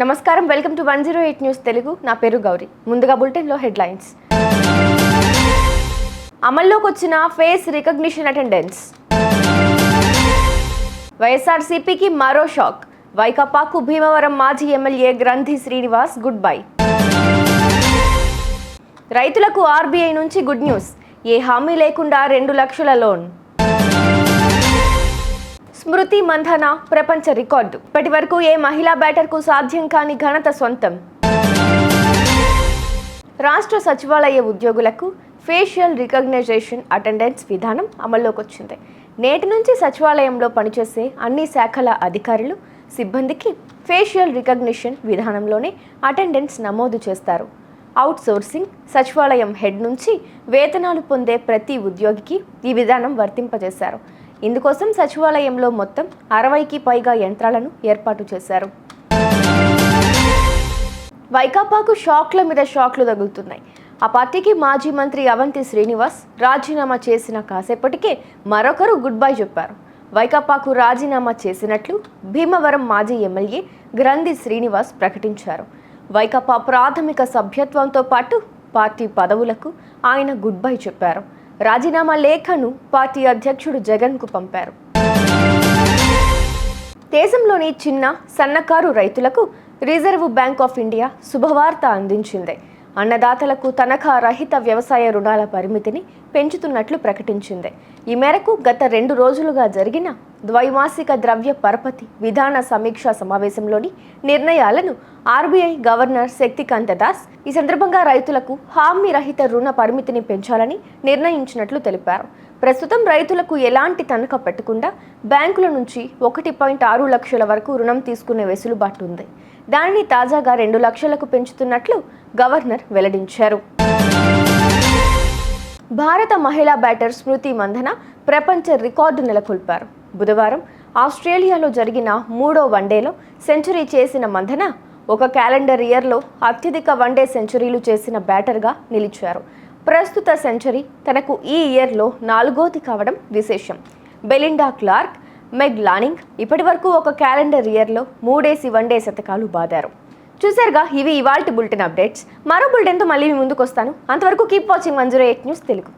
నమస్కారం, welcome to 108 news Telugu. నా పేరు గౌరీ. ముందుగా బులెటిన్లో హెడ్లైన్స్. అమల్లోకి వచ్చిన ఫేస్ రికగ్నిషన్ అటెండెన్స్. వైఎస్ఆర్సీపీకి మరో షాక్. వైకాపాకు భీమవరం మాజీ ఎమ్మెల్యే గ్రంథి శ్రీనివాస్ గుడ్ బై. రైతులకు ఆర్బీఐ నుంచి గుడ్ న్యూస్. ఏ హామీ లేకుండా 2 లక్షల లోన్. స్మృతి మంధన ప్రపంచ రికార్డు. ఇప్పటి వరకు ఏ మహిళా బ్యాటర్కు సాధ్యం కాని ఘనత సొంతం. రాష్ట్ర సచివాలయ ఉద్యోగులకు ఫేషియల్ రికగ్నైజేషన్ అటెండెన్స్ విధానం అమల్లోకి వచ్చింది. నేటి నుంచి సచివాలయంలో పనిచేసే అన్ని శాఖల అధికారులు, సిబ్బందికి ఫేషియల్ రికగ్నిషన్ విధానంలోనే అటెండెన్స్ నమోదు చేస్తారు. అవుట్ సోర్సింగ్ సచివాలయం హెడ్ నుంచి వేతనాలు పొందే ప్రతి ఉద్యోగికి ఈ విధానం వర్తింపజేశారు. ఇందుకోసం సచివాలయంలో మొత్తం 60కి పైగా యంత్రాలను ఏర్పాటు చేశారు. వైకాపాకు షాక్ల మీద షాక్లు తగులుతున్నాయి. ఆ పార్టీకి మాజీ మంత్రి అవంతి శ్రీనివాస్ రాజీనామా చేసిన కాసేపటికే మరొకరు గుడ్ బై చెప్పారు. వైకాపాకు రాజీనామా చేసినట్లు భీమవరం మాజీ ఎమ్మెల్యే గ్రంథి శ్రీనివాస్ ప్రకటించారు. వైకాపా ప్రాథమిక సభ్యత్వంతో పాటు పార్టీ పదవులకు ఆయన గుడ్ బై చెప్పారు. రాజీనామా లేఖను పార్టీ అధ్యక్షుడు జగన్కు పంపారు. దేశంలోని చిన్న, సన్నకారు రైతులకు రిజర్వ్ బ్యాంక్ ఆఫ్ ఇండియా శుభవార్త అందించింది. అన్నదాతలకు తనఖా రహిత వ్యవసాయ రుణాల పరిమితిని పెంచుతున్నట్లు ప్రకటించింది. ఈ మేరకు గత 2 రోజులుగా జరిగిన ద్వైమాసిక ద్రవ్య పరపతి విధాన సమీక్షా సమావేశంలోని నిర్ణయాలను ఆర్బీఐ గవర్నర్ శక్తికాంత దాస్ ఈ సందర్భంగా రైతులకు హామీ రహిత రుణ పరిమితిని పెంచాలని నిర్ణయించినట్లు తెలిపారు. ప్రస్తుతం రైతులకు ఎలాంటి తనఖా పెట్టకుండా బ్యాంకుల నుంచి 1.6 లక్షల వరకు రుణం తీసుకునే వెసులుబాటు ఉంది. దానిని తాజాగా 2 లక్షలకు పెంచుతున్నట్లు గవర్నర్ వెల్లడించారు. భారత మహిళా బ్యాటర్ స్మృతి మంధన ప్రపంచ రికార్డు నెలకొల్పారు. బుధవారం ఆస్ట్రేలియాలో జరిగిన 3వ వన్డేలో సెంచరీ చేసిన మంధన ఒక క్యాలెండర్ ఇయర్లో అత్యధిక వన్డే సెంచరీలు చేసిన బ్యాటర్గా నిలిచారు. ప్రస్తుత సెంచరీ తనకు ఈ ఇయర్లో 4వది కావడం విశేషం. బెలిండా క్లార్క్, మెగ్ లానింగ్ ఇప్పటి వరకు ఒక క్యాలెండర్ ఇయర్లో 3 వన్డే శతకాలు బాదారు. చూసారుగా, ఇవి ఇవాల్టి బులెటిన్ అప్డేట్స్. మరో బులెటిన్తో మళ్ళీ మీ ముందుకు వస్తాను. అంతవరకు కీప్ వాచింగ్ 108 న్యూస్ తెలుగు.